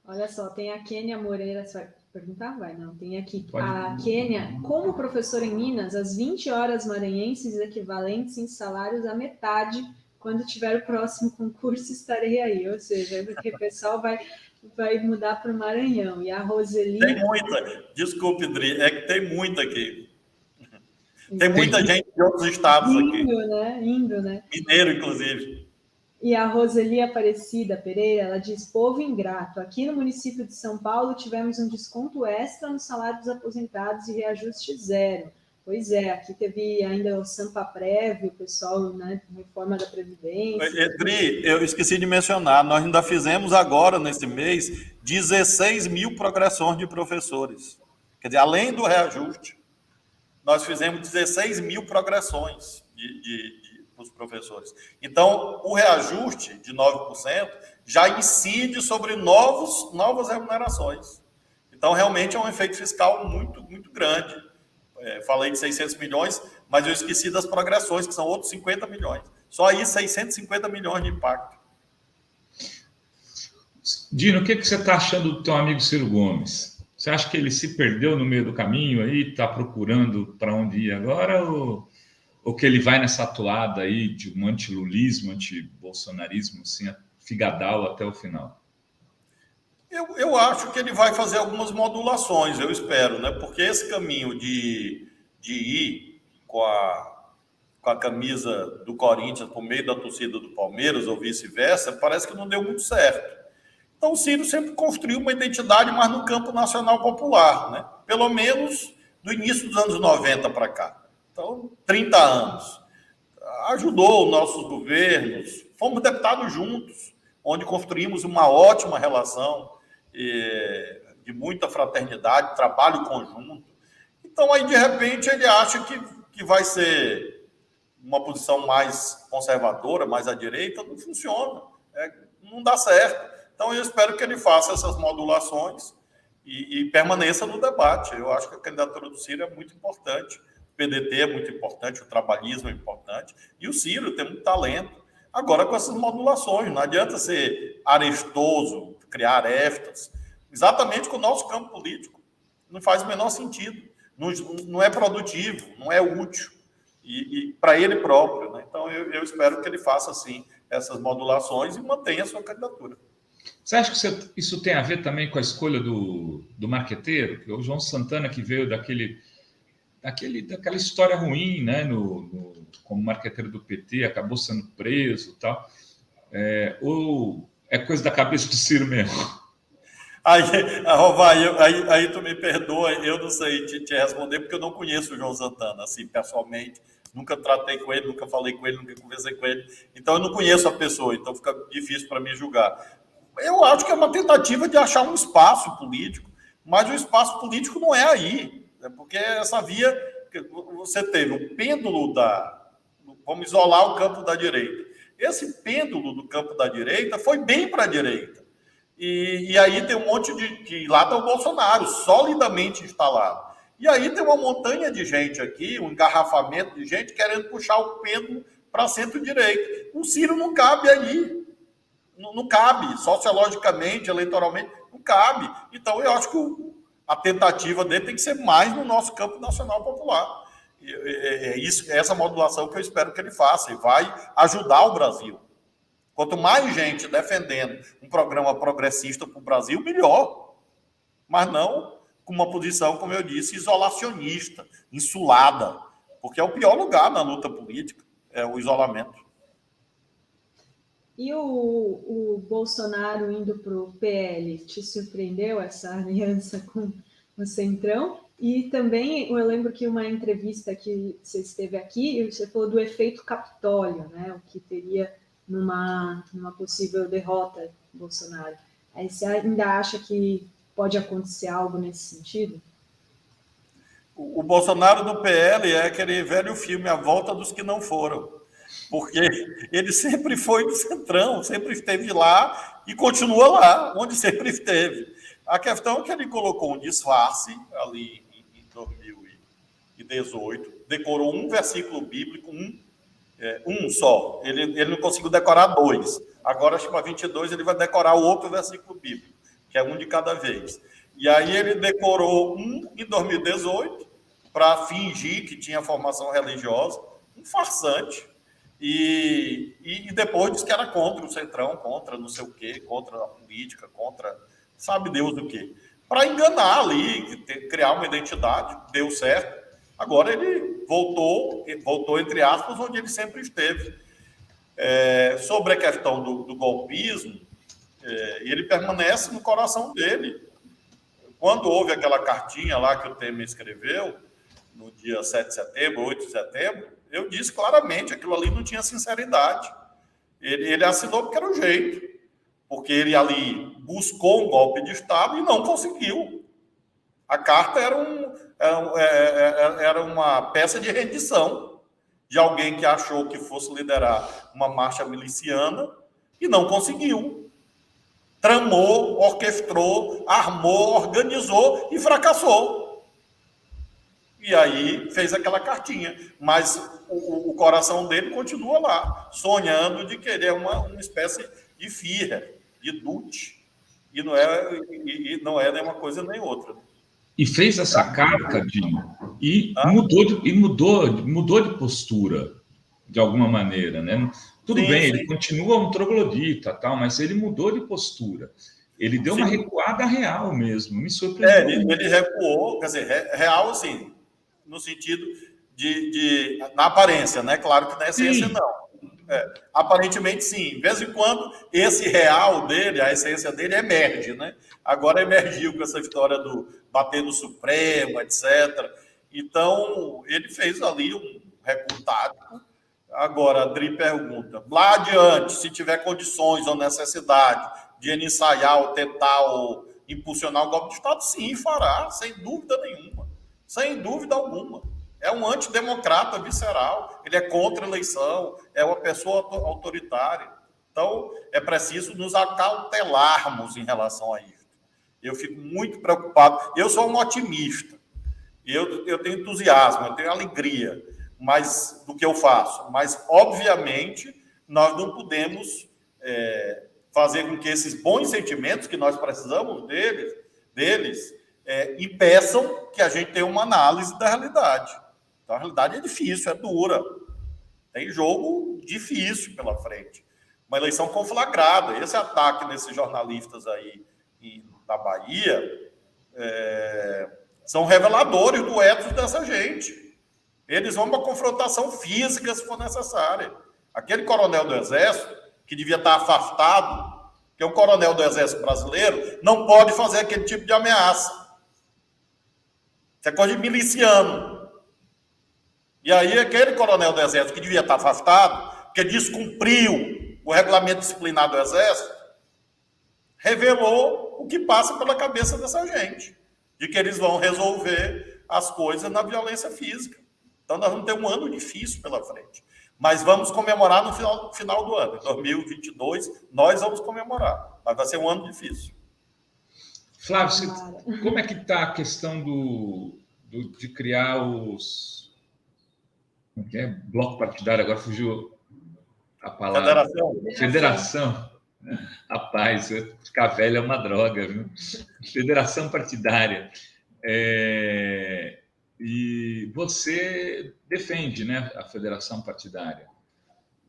Olha só, tem a Kênia Moreira, você vai perguntar? Vai, não, tem aqui. Pode. A Kênia, como professor em Minas, as 20 horas maranhenses equivalentes em salários à metade. Quando tiver o próximo concurso, estarei aí. Ou seja, porque o pessoal vai mudar para o Maranhão. E a Roseli... Tem muita. Desculpe, Dri, é que tem muita aqui. Tem muita gente de outros estados aqui. Indo, né? Mineiro, inclusive. E a Roseli Aparecida Pereira, ela diz, povo ingrato, aqui no município de São Paulo tivemos um desconto extra no salário dos aposentados e reajuste zero. Pois é, aqui teve ainda o Sampaprev, o pessoal, né, reforma da Previdência. Dri, eu esqueci de mencionar, nós ainda fizemos agora, nesse mês, 16 mil progressões de professores. Quer dizer, além do reajuste, nós fizemos 16 mil progressões para os professores. Então, o reajuste de 9% já incide sobre novas remunerações. Então, realmente é um efeito fiscal muito, muito grande. Falei de 600 milhões, mas eu esqueci das progressões, que são outros 50 milhões. Só aí, 650 milhões de impacto. Dino, o que você está achando do teu amigo Ciro Gomes? Você acha que ele se perdeu no meio do caminho aí, está procurando para onde ir agora, ou que ele vai nessa toada aí de um antilulismo, antibolsonarismo, assim, figadal até o final? Eu acho que ele vai fazer algumas modulações, eu espero, né? Porque esse caminho de ir com a camisa do Corinthians por meio da torcida do Palmeiras ou vice-versa, parece que não deu muito certo. Então, o Ciro sempre construiu uma identidade mais no campo nacional popular, né? Pelo menos do início dos anos 90 para cá. Então, 30 anos. Ajudou nossos governos, fomos deputados juntos, onde construímos uma ótima relação de muita fraternidade, trabalho conjunto. Então, aí, de repente, ele acha que vai ser uma posição mais conservadora, mais à direita, não funciona, não dá certo. Então, eu espero que ele faça essas modulações e permaneça no debate. Eu acho que a candidatura do Ciro é muito importante, o PDT é muito importante, o trabalhismo é importante, e o Ciro tem muito talento. Agora, com essas modulações, não adianta ser arestoso, criar arestas, exatamente com o nosso campo político. Não faz o menor sentido, não é produtivo, não é útil, e para ele próprio, né? Então, eu espero que ele faça, sim, essas modulações e mantenha a sua candidatura. Você acha que isso tem a ver também com a escolha do marqueteiro? Que o João Santana, que veio daquela história ruim, né, como marqueteiro do PT, acabou sendo preso e tal. Ou é coisa da cabeça do Ciro mesmo? Aí tu me perdoa, eu não sei te responder, porque eu não conheço o João Santana, assim, pessoalmente. Nunca tratei com ele, nunca falei com ele, nunca conversei com ele. Então, eu não conheço a pessoa, então fica difícil para mim julgar. Eu acho que é uma tentativa de achar um espaço político, mas o espaço político não é aí, porque essa via, você teve o pêndulo vamos isolar o campo da direita. Esse pêndulo do campo da direita foi bem para a direita. E aí tem um monte que lá está o Bolsonaro, solidamente instalado. E aí tem uma montanha de gente aqui, um engarrafamento de gente querendo puxar o pêndulo para centro-direita. O Ciro não cabe aí. Não cabe, sociologicamente, eleitoralmente, não cabe. Então, eu acho que a tentativa dele tem que ser mais no nosso campo nacional popular. É essa modulação que eu espero que ele faça, e vai ajudar o Brasil. Quanto mais gente defendendo um programa progressista para o Brasil, melhor. Mas não com uma posição, como eu disse, isolacionista, insulada, porque é o pior lugar na luta política, é o isolamento. E o Bolsonaro indo para o PL, te surpreendeu essa aliança com o Centrão? E também eu lembro que uma entrevista que você esteve aqui, você falou do efeito Capitólio, né? O que teria numa possível derrota do Bolsonaro. Aí você ainda acha que pode acontecer algo nesse sentido? O Bolsonaro do PL é aquele velho filme A Volta dos que Não Foram. Porque ele sempre foi do Centrão, sempre esteve lá e continua lá, onde sempre esteve. A questão é que ele colocou um disfarce ali em 2018, decorou um versículo bíblico, um só. Ele não conseguiu decorar 2. Agora, acho que para 22 ele vai decorar o outro versículo bíblico, que é um de cada vez. E aí ele decorou um em 2018 para fingir que tinha formação religiosa, um farsante. E depois disse que era contra o Centrão, contra não sei o quê, contra a política, contra sabe Deus do quê. Para enganar ali, criar uma identidade, deu certo. Agora ele voltou entre aspas, onde ele sempre esteve. Sobre a questão do golpismo, ele permanece no coração dele. Quando houve aquela cartinha lá que o Temer escreveu, no dia 7 de setembro, 8 de setembro, eu disse claramente, aquilo ali não tinha sinceridade. Ele assinou porque era o jeito. Porque ele ali buscou um golpe de Estado e não conseguiu. A carta era era uma peça de rendição de alguém que achou que fosse liderar uma marcha miliciana e não conseguiu. Tramou, orquestrou, armou, organizou e fracassou. E aí fez aquela cartinha. Mas o coração dele continua lá, sonhando de querer uma espécie de Führer, de Dutch. E não é nem uma coisa nem outra. E fez essa carta, Dinho, e mudou de postura, de alguma maneira, né? Tudo bem, ele continua um troglodita, tal, mas ele mudou de postura. Ele deu uma recuada real mesmo, me surpreendeu. Ele recuou, quer dizer, real, assim, no sentido na aparência, né? Claro que na essência não. Aparentemente, sim. De vez em quando, esse real dele, a essência dele emerge, né? Agora emergiu com essa história do bater no Supremo, etc. Então, ele fez ali um recuo tático. Agora, a Adri pergunta, lá adiante, se tiver condições ou necessidade de ele ensaiar ou tentar ou impulsionar o golpe de Estado, sim, fará, sem dúvida nenhuma. Sem dúvida alguma. É um antidemocrata visceral, ele é contra a eleição, é uma pessoa autoritária. Então, é preciso nos acautelarmos em relação a isso. Eu fico muito preocupado. Eu sou um otimista, eu tenho entusiasmo, eu tenho alegria do que eu faço. Mas, obviamente, nós não podemos fazer com que esses bons sentimentos que nós precisamos deles impeçam que a gente tenha uma análise da realidade. Então, a realidade é difícil, é dura. Tem jogo difícil pela frente. Uma eleição conflagrada. Esse ataque nesses jornalistas aí da Bahia são reveladores do ethos dessa gente. Eles vão para confrontação física, se for necessária. Aquele coronel do Exército, que devia estar afastado, que é um coronel do Exército brasileiro, não pode fazer aquele tipo de ameaça. Isso é coisa de miliciano. E aí, aquele coronel do Exército que devia estar afastado, porque descumpriu o regulamento disciplinar do Exército, revelou o que passa pela cabeça dessa gente, de que eles vão resolver as coisas na violência física. Então, nós vamos ter um ano difícil pela frente. Mas vamos comemorar no final do ano. Em 2022, nós vamos comemorar. Mas vai ser um ano difícil. Flávio, como é que está a questão de criar bloco partidário? Agora fugiu a palavra. Federação. Rapaz, ficar velho é uma droga, viu? Federação partidária. E você defende, né, a federação partidária.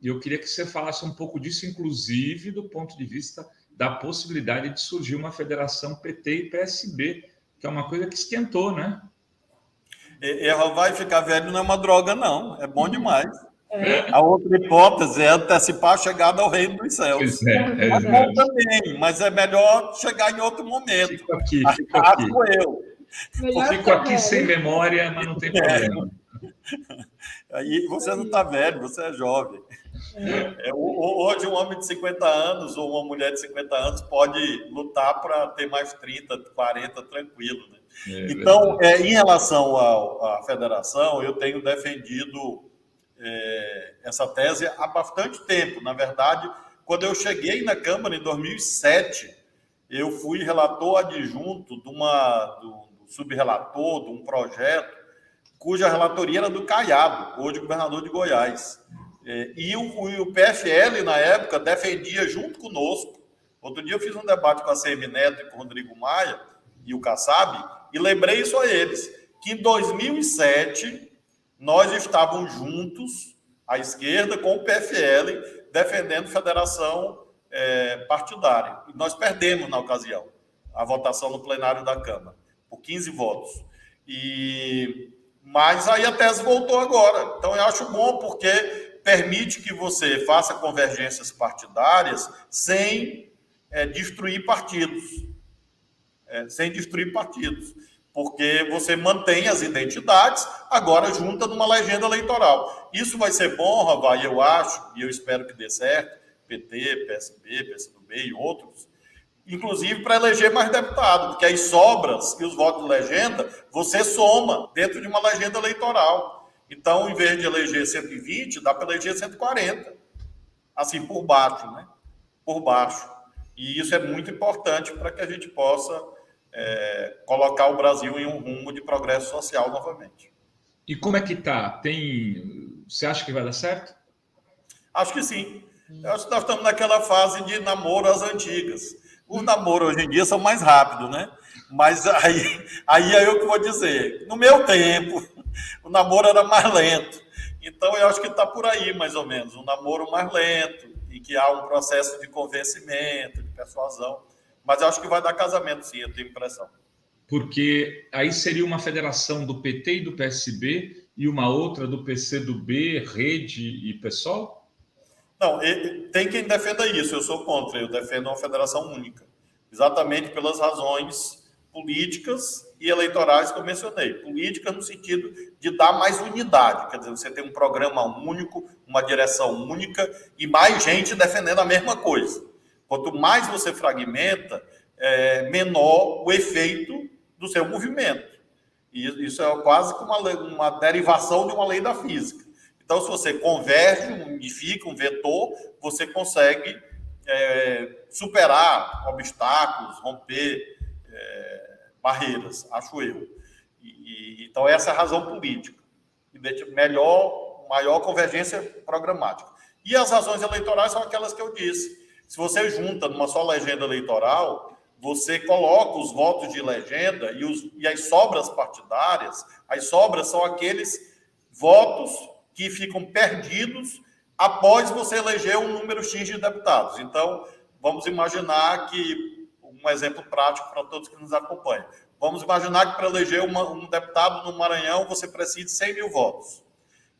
E eu queria que você falasse um pouco disso, inclusive do ponto de vista da possibilidade de surgir uma federação PT e PSB, que é uma coisa que esquentou, né? Vai ficar velho não é uma droga, não. É bom demais. A outra hipótese é antecipar a chegada ao reino dos céus. Pois é bom também, mas é melhor chegar em outro momento. Fico aqui. Melhor fico aqui sem memória, mas não tem problema. Aí você não está velho, você é jovem. Hoje, um homem de 50 anos ou uma mulher de 50 anos pode lutar para ter mais 30, 40, tranquilo. Né? Então, em relação à federação, eu tenho defendido essa tese há bastante tempo. Na verdade, quando eu cheguei na Câmara em 2007, eu fui relator adjunto do subrelator de um projeto cuja relatoria era do Caiado, hoje governador de Goiás. E o PFL, na época, defendia junto conosco. Outro dia eu fiz um debate com a CM Neto e com o Rodrigo Maia e o Kassab, e lembrei isso a eles, que em 2007 nós estávamos juntos, à esquerda, com o PFL, defendendo federação partidária. E nós perdemos, na ocasião, a votação no plenário da Câmara, por 15 votos. Mas aí a tese voltou agora. Então, eu acho bom, porque permite que você faça convergências partidárias sem destruir partidos. Porque você mantém as identidades, agora junta numa legenda eleitoral. Isso vai ser bom, Ravai, eu acho, e eu espero que dê certo, PT, PSB, PCdoB e outros, inclusive para eleger mais deputado, porque as sobras e os votos de legenda, você soma dentro de uma legenda eleitoral. Então, em vez de eleger 120, dá para eleger 140. Assim, por baixo, né? Por baixo. E isso é muito importante para que a gente possa colocar o Brasil em um rumo de progresso social novamente. E como é que tá? Você acha que vai dar certo? Acho que sim. Eu acho que nós estamos naquela fase de namoro às antigas. Os namoros hoje em dia são mais rápidos, né? Mas aí é eu que vou dizer. No meu tempo, o namoro era mais lento. Então, eu acho que está por aí, mais ou menos. Um namoro mais lento, e que há um processo de convencimento, de persuasão. Mas eu acho que vai dar casamento, sim, eu tenho impressão. Porque aí seria uma federação do PT e do PSB e uma outra do PCdoB, Rede e PSOL? Não, tem quem defenda isso, eu sou contra, eu defendo uma federação única. Exatamente pelas razões políticas e eleitorais que eu mencionei. Política no sentido de dar mais unidade, quer dizer, você tem um programa único, uma direção única e mais gente defendendo a mesma coisa. Quanto mais você fragmenta, menor o efeito do seu movimento. E isso é quase que uma derivação de uma lei da física. Então, se você converge, unifica, um vetor, você consegue superar obstáculos, romper barreiras, acho eu. Então, essa é a razão política. Maior convergência programática. E as razões eleitorais são aquelas que eu disse. Se você junta numa só legenda eleitoral, você coloca os votos de legenda e as sobras partidárias. As sobras são aqueles votos que ficam perdidos após você eleger um número X de deputados. Então, vamos imaginar que, um exemplo prático para todos que nos acompanham, vamos imaginar que para eleger um deputado no Maranhão, você precisa de 100 mil votos.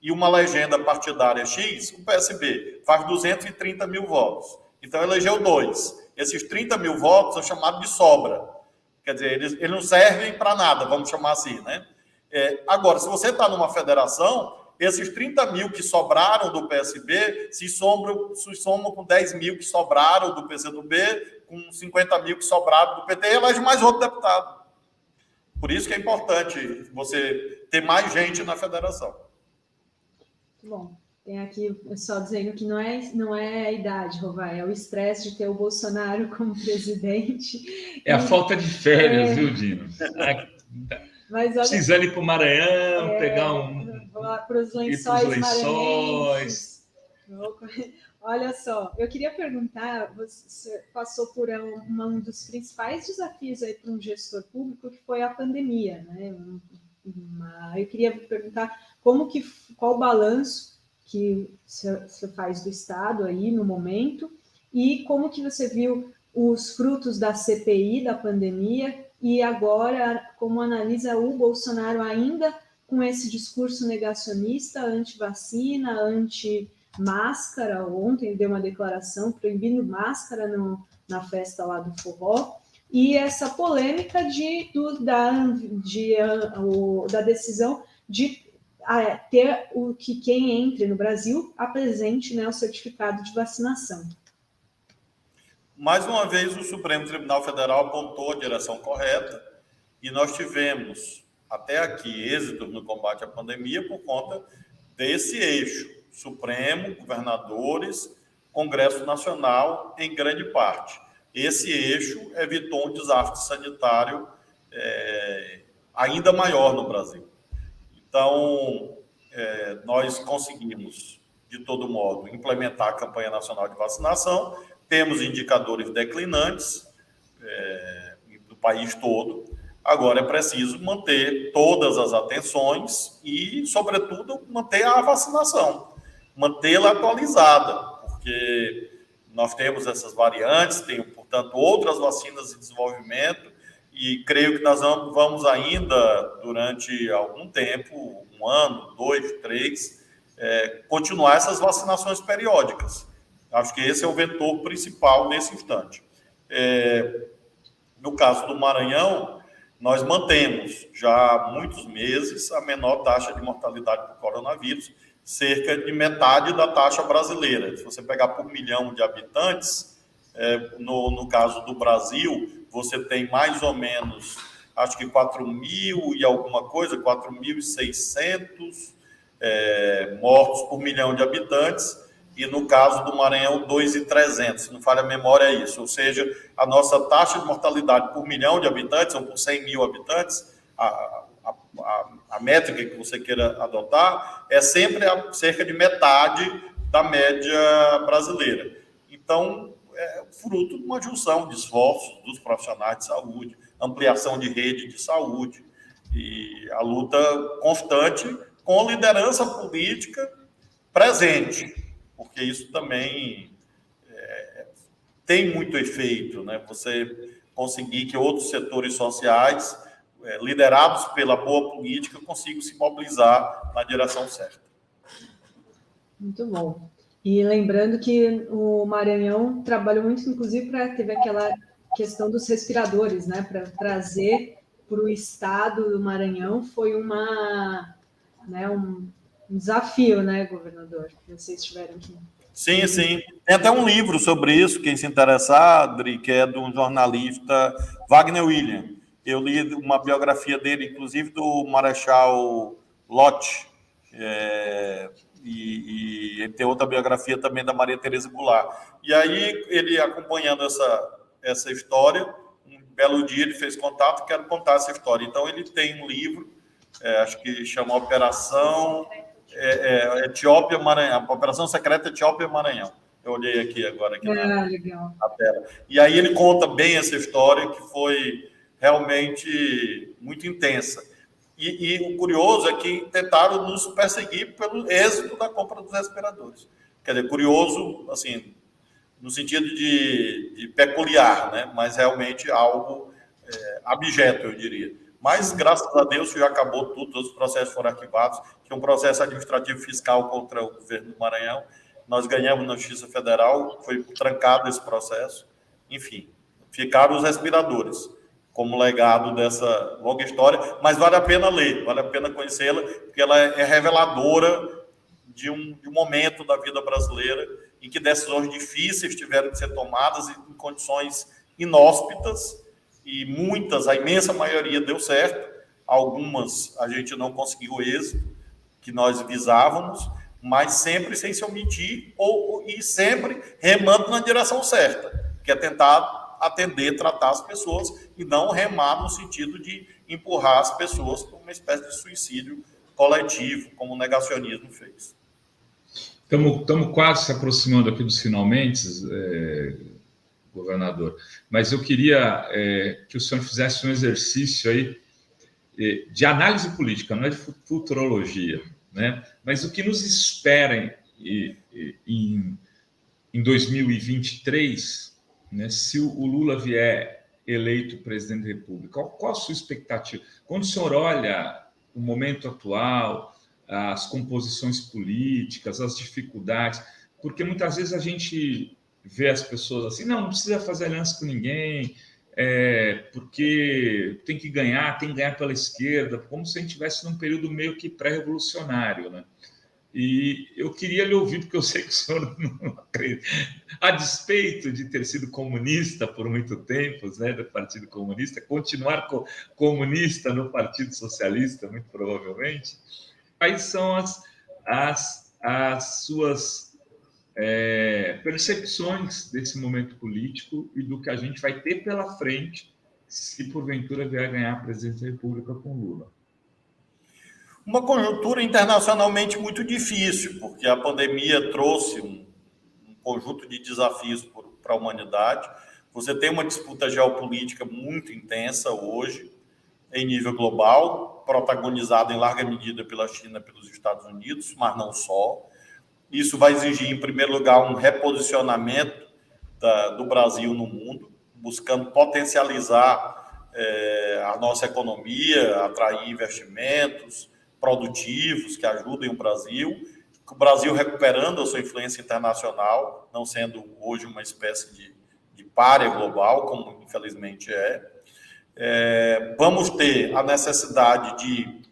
E uma legenda partidária X, o PSB, faz 230 mil votos. Então, elegeu 2. Esses 30 mil votos são chamados de sobra. Quer dizer, eles não servem para nada, vamos chamar assim, né? Agora, se você está numa federação, esses 30 mil que sobraram do PSB se somam com 10 mil que sobraram do PCdoB, com 50 mil que sobraram do PT, e elege mais outro deputado. Por isso que é importante você ter mais gente na federação. Bom, tem aqui o pessoal dizendo que não é a idade, Rovai, é o estresse de ter o Bolsonaro como presidente. É a falta de férias, viu, Dino? Mas precisando ir para o Maranhão, pegar para os lençóis maranhenses. Olha só, eu queria perguntar, você passou por um dos principais desafios aí para um gestor público, que foi a pandemia, né? Eu queria perguntar qual o balanço que você faz do Estado aí no momento e como que você viu os frutos da CPI, da pandemia, e agora como analisa o Bolsonaro ainda com esse discurso negacionista, anti-vacina, anti-máscara. Ontem ele deu uma declaração proibindo máscara na festa lá do forró, e essa polêmica da decisão de ter que quem entre no Brasil apresente, né, o certificado de vacinação. Mais uma vez, o Supremo Tribunal Federal apontou a direção correta e nós tivemos, até aqui, êxitos no combate à pandemia por conta desse eixo. Supremo, governadores, Congresso Nacional, em grande parte. Esse eixo evitou um desastre sanitário ainda maior no Brasil. Então, nós conseguimos, de todo modo, implementar a campanha nacional de vacinação. Temos indicadores declinantes do país todo. Agora é preciso manter todas as atenções e, sobretudo, manter a vacinação, mantê-la atualizada, porque nós temos essas variantes, tem, portanto, outras vacinas em desenvolvimento, e creio que nós vamos ainda, durante algum tempo, 1 ano, 2, 3, continuar essas vacinações periódicas. Acho que esse é o vetor principal nesse instante. No caso do Maranhão, nós mantemos já há muitos meses a menor taxa de mortalidade por coronavírus, cerca de metade da taxa brasileira. Se você pegar por 1 milhão de habitantes, No caso do Brasil, você tem mais ou menos, acho que 4.000 e alguma coisa, 4.600 mortos por milhão de habitantes, e no caso do Maranhão, 2.300, se não falha a memória é isso. Ou seja, a nossa taxa de mortalidade por milhão de habitantes, ou por 100 mil habitantes, a métrica que você queira adotar, é sempre cerca de metade da média brasileira. Então, é fruto de uma junção de esforços dos profissionais de saúde, ampliação de rede de saúde, e a luta constante com liderança política presente, porque isso também tem muito efeito, né? Você conseguir que outros setores sociais, liderados pela boa política, consigam se mobilizar na direção certa. Muito bom. E lembrando que o Maranhão trabalhou muito, inclusive, teve aquela questão dos respiradores, né? Para trazer para o estado do Maranhão foi um desafio, né, governador? Vocês tiveram que... Sim, sim. Tem até um livro sobre isso, quem se interessar, Adri, que é de um jornalista, Wagner William. Eu li uma biografia dele, inclusive do Marechal Lott, e ele tem outra biografia também da Maria Tereza Goulart. E aí, ele acompanhando essa história, um belo dia ele fez contato, quero contar essa história. Então, ele tem um livro, acho que chama Operação Etiópia-Maranhão, Operação Secreta Etiópia-Maranhão. Eu olhei aqui agora na tela. E aí ele conta bem essa história, que foi realmente muito intensa. E o curioso é que tentaram nos perseguir pelo êxito da compra dos respiradores. Quer dizer, curioso, assim, no sentido de peculiar, né? Mas realmente algo abjeto, eu diria. Mas, graças a Deus, já acabou tudo, todos os processos foram arquivados. Tinha um processo administrativo fiscal contra o governo do Maranhão. Nós ganhamos na Justiça Federal, foi trancado esse processo. Enfim, ficaram os respiradores como legado dessa longa história, mas vale a pena ler, vale a pena conhecê-la, porque ela é reveladora de um momento da vida brasileira em que decisões difíceis tiveram que ser tomadas em condições inóspitas, e muitas, a imensa maioria deu certo, algumas a gente não conseguiu o êxito que nós visávamos, mas sempre sem se omitir e sempre remando na direção certa, que é tentar atender, tratar as pessoas e não remar no sentido de empurrar as pessoas para uma espécie de suicídio coletivo, como o negacionismo fez. Estamos quase se aproximando aqui dos finalmente, governador, mas eu queria que o senhor fizesse um exercício aí de análise política, não é de futurologia, né? Mas o que nos espera em 2023, né, se o Lula vier eleito presidente da República, qual a sua expectativa? Quando o senhor olha o momento atual, as composições políticas, as dificuldades, porque muitas vezes a gente vê as pessoas assim, não precisa fazer aliança com ninguém, porque tem que ganhar pela esquerda, como se a gente estivesse num período meio que pré-revolucionário, né? E eu queria lhe ouvir, porque eu sei que o senhor não acredita. A despeito de ter sido comunista por muito tempo, né, do Partido Comunista, continuar comunista no Partido Socialista, muito provavelmente, quais são as suas percepções desse momento político e do que a gente vai ter pela frente se, porventura, vier ganhar a presidência da República com Lula? Uma conjuntura internacionalmente muito difícil, porque a pandemia trouxe um conjunto de desafios para a humanidade. Você tem uma disputa geopolítica muito intensa hoje, em nível global, protagonizada em larga medida pela China e pelos Estados Unidos, mas não só. Isso vai exigir, em primeiro lugar, um reposicionamento do Brasil no mundo, buscando potencializar a nossa economia, atrair investimentos produtivos que ajudem o Brasil recuperando a sua influência internacional, não sendo hoje uma espécie de pária global, como infelizmente vamos ter a necessidade de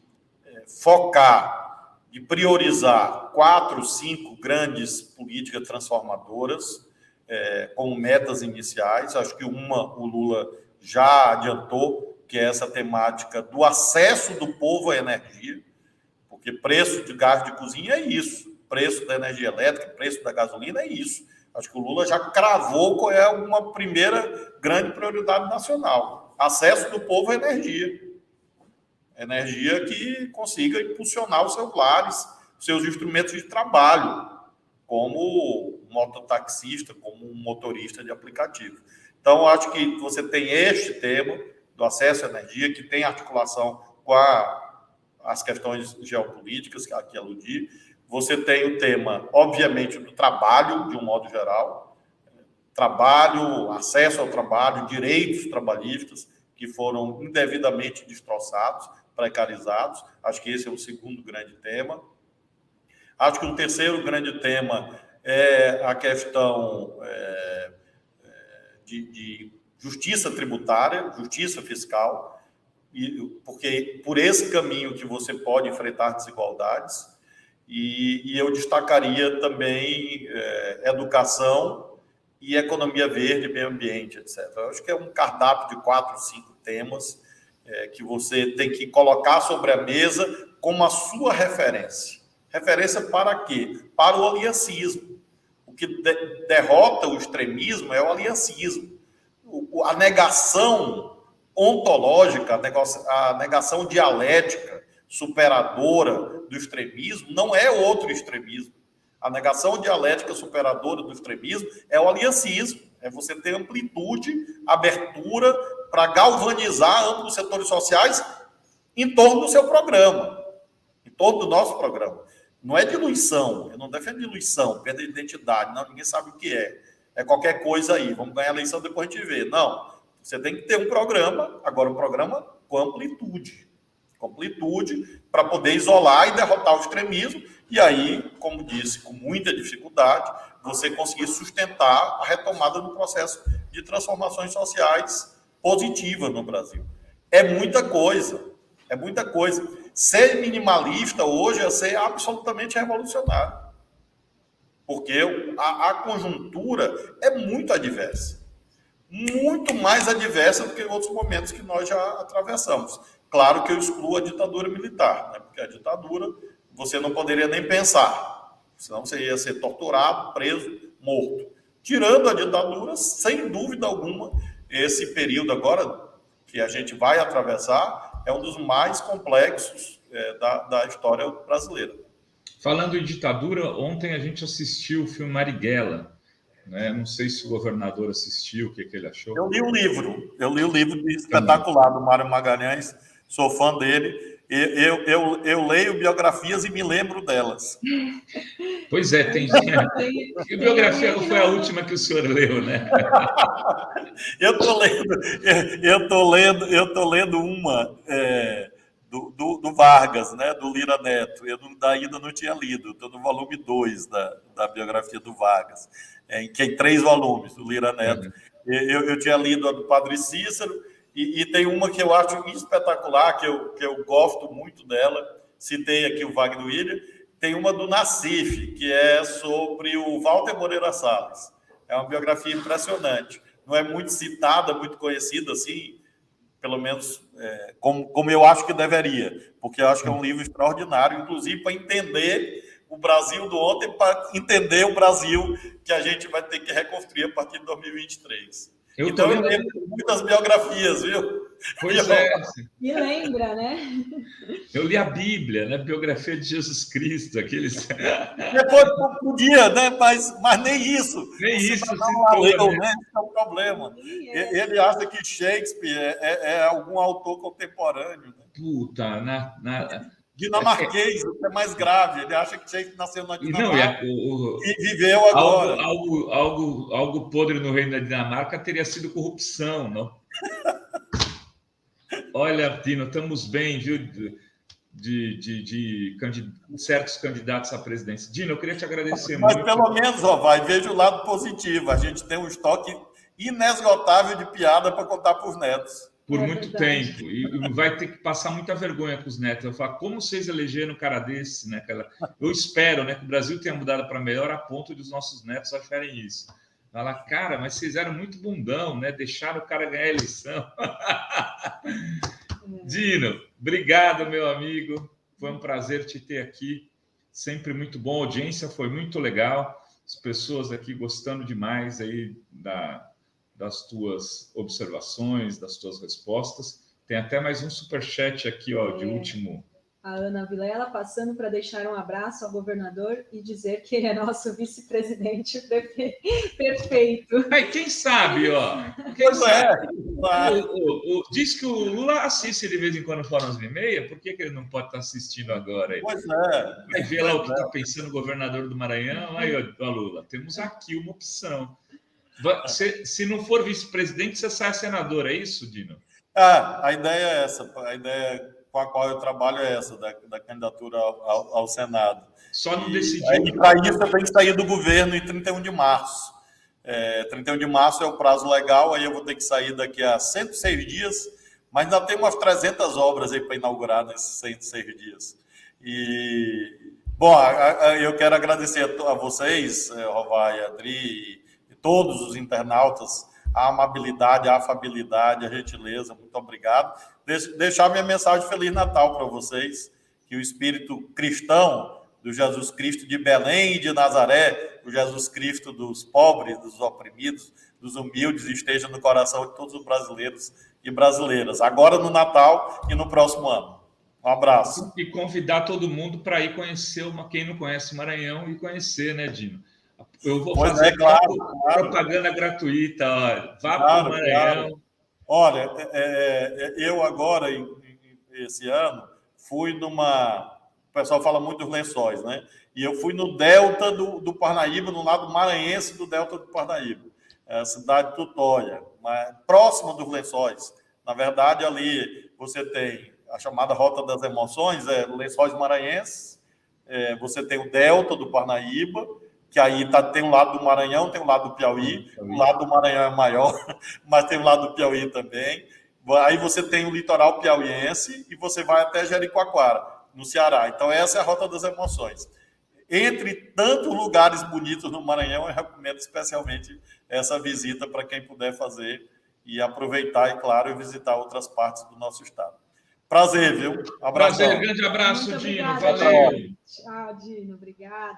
focar, de priorizar 4, 5 grandes políticas transformadoras, como metas iniciais. Acho que o Lula já adiantou, que é essa temática do acesso do povo à energia, porque preço de gás de cozinha é isso, preço da energia elétrica, preço da gasolina é isso. Acho que o Lula já cravou qual é uma primeira grande prioridade nacional: acesso do povo à energia. Energia que consiga impulsionar os seus lares, seus instrumentos de trabalho, como um mototaxista, como um motorista de aplicativo. Então, acho que você tem este tema do acesso à energia, que tem articulação com as questões geopolíticas que aqui aludi. Você tem o tema, obviamente, do trabalho, de um modo geral. Trabalho, acesso ao trabalho, direitos trabalhistas que foram indevidamente destroçados, precarizados. Acho que esse é o segundo grande tema. Acho que o terceiro grande tema é a questão de justiça tributária, justiça fiscal, porque por esse caminho que você pode enfrentar desigualdades. E eu destacaria também educação e economia verde, meio ambiente, etc. Eu acho que é um cardápio de 4, 5 temas que você tem que colocar sobre a mesa como a sua referência. Referência para quê? Para o aliancismo. O que derrota o extremismo é o aliancismo. A negação ontológica, a negação dialética, superadora do extremismo, não é outro extremismo. A negação dialética superadora do extremismo é o aliancismo. É você ter amplitude, abertura para galvanizar amplos setores sociais em torno do seu programa, em torno do nosso programa. Não é diluição, eu não defendo diluição, perda de identidade, não, ninguém sabe o que é. É qualquer coisa aí, vamos ganhar a eleição, depois a gente vê. Não, você tem que ter um programa, agora um programa com amplitude para poder isolar e derrotar o extremismo, e aí, como disse, com muita dificuldade, você conseguir sustentar a retomada do processo de transformações sociais positivas no Brasil. É muita coisa. Ser minimalista hoje é ser absolutamente revolucionário, porque a conjuntura é muito adversa, muito mais adversa do que em outros momentos que nós já atravessamos. Claro que eu excluo a ditadura militar, né? Porque a ditadura você não poderia nem pensar, senão você ia ser torturado, preso, morto. Tirando a ditadura, sem dúvida alguma, esse período agora que a gente vai atravessar é um dos mais complexos da história brasileira. Falando em ditadura, ontem a gente assistiu o filme Marighella, né? Não sei se o governador assistiu, o que ele achou. Eu li o livro espetacular do Mário Magalhães, sou fã dele. Eu leio biografias e me lembro delas. Pois é, tem. Que biografia foi a última que o senhor leu, né? Eu tô lendo uma do Vargas, né? Do Lira Neto. Eu ainda não tinha lido. Estou no volume 2 da biografia do Vargas, que é em 3 volumes, do Lira Neto. Eu tinha lido a do Padre Cícero. E tem uma que eu acho espetacular, que eu gosto muito dela, citei aqui o Wagner William, tem uma do Nassif, que é sobre o Walter Moreira Salles. É uma biografia impressionante. Não é muito citada, muito conhecida, assim, pelo menos como eu acho que deveria, porque eu acho que é um livro extraordinário, inclusive para entender o Brasil do ontem, para entender o Brasil que a gente vai ter que reconstruir a partir de 2023. Então, eu lembro muitas biografias, viu? Pois é. Me lembra, né? Eu li a Bíblia, né? Biografia de Jesus Cristo, aqueles... Depois podia, né? Mas nem isso. Nem isso. Leu, né? Esse é o problema. Ele acha que Shakespeare é algum autor contemporâneo. Né? Puta, dinamarquês, o que é mais grave. Ele acha que Shakespeare nasceu na Dinamarca e viveu agora. Algo podre no reino da Dinamarca teria sido corrupção, não? Olha, Dino, estamos bem, viu, de certos candidatos à presidência. Dino, eu queria te agradecer muito. Mas pelo menos, veja o lado positivo. A gente tem um estoque inesgotável de piada para contar para os netos. Por muito tempo, e vai ter que passar muita vergonha com os netos. Eu falo, como vocês elegeram um cara desse, né? Eu espero, né, que o Brasil tenha mudado para melhor a ponto de os nossos netos acharem isso. Fala, cara, mas vocês eram muito bundão, né? Deixaram o cara ganhar a eleição. Dino, obrigado, meu amigo. Foi um prazer te ter aqui. Sempre muito bom. A audiência foi muito legal. As pessoas aqui gostando demais aí das tuas observações, das tuas respostas. Tem até mais um superchat aqui, ó, de último. A Ana Vilela passando para deixar um abraço ao governador e dizer que ele é nosso vice-presidente perfeito. Aí, quem sabe, ó. Pois é. Diz que o Lula assiste de vez em quando Fórum 11h30, por que ele não pode estar assistindo agora? Aí? Pois é. Vai ver lá o que está pensando o governador do Maranhão. Aí, ó, Lula, temos aqui uma opção. Se não for vice-presidente, você sai senador, é isso, Dino? A ideia é essa. A ideia com a qual eu trabalho é essa, da candidatura ao Senado. Só não decidiu. E para isso eu tenho que sair do governo em 31 de março. 31 de março é o prazo legal, aí eu vou ter que sair daqui a 106 dias, mas ainda tem umas 300 obras aí para inaugurar nesses 106 dias. E, bom, eu quero agradecer a vocês, Rovai, Adri, e todos os internautas, a amabilidade, a afabilidade, a gentileza, muito obrigado. Deixar minha mensagem de Feliz Natal para vocês, que o espírito cristão do Jesus Cristo de Belém e de Nazaré, o Jesus Cristo dos pobres, dos oprimidos, dos humildes, esteja no coração de todos os brasileiros e brasileiras, agora no Natal e no próximo ano. Um abraço. E convidar todo mundo para ir conhecer quem não conhece o Maranhão e conhecer, né, Dino? Eu vou fazer propaganda gratuita. Ó. Vá para o Maranhão. Claro. Olha, eu agora, esse ano, fui numa... O pessoal fala muito dos Lençóis, né? E eu fui no delta do Parnaíba, no lado maranhense do delta do Parnaíba. É a cidade de Tutóia, próxima dos Lençóis. Na verdade, ali você tem a chamada Rota das Emoções, Lençóis Maranhenses. Você tem o delta do Parnaíba, que aí tem um lado do Maranhão, tem um lado do Piauí. O lado do Maranhão é maior, mas tem um lado do Piauí também. Aí você tem o litoral piauiense e você vai até Jericoacoara, no Ceará. Então, essa é a Rota das Emoções. Entre tantos lugares bonitos no Maranhão, eu recomendo especialmente essa visita para quem puder fazer e aproveitar, e, claro, visitar outras partes do nosso estado. Prazer, viu? Abraço. Prazer, grande abraço, Dino. Valeu. Tchau, Dino. Obrigado.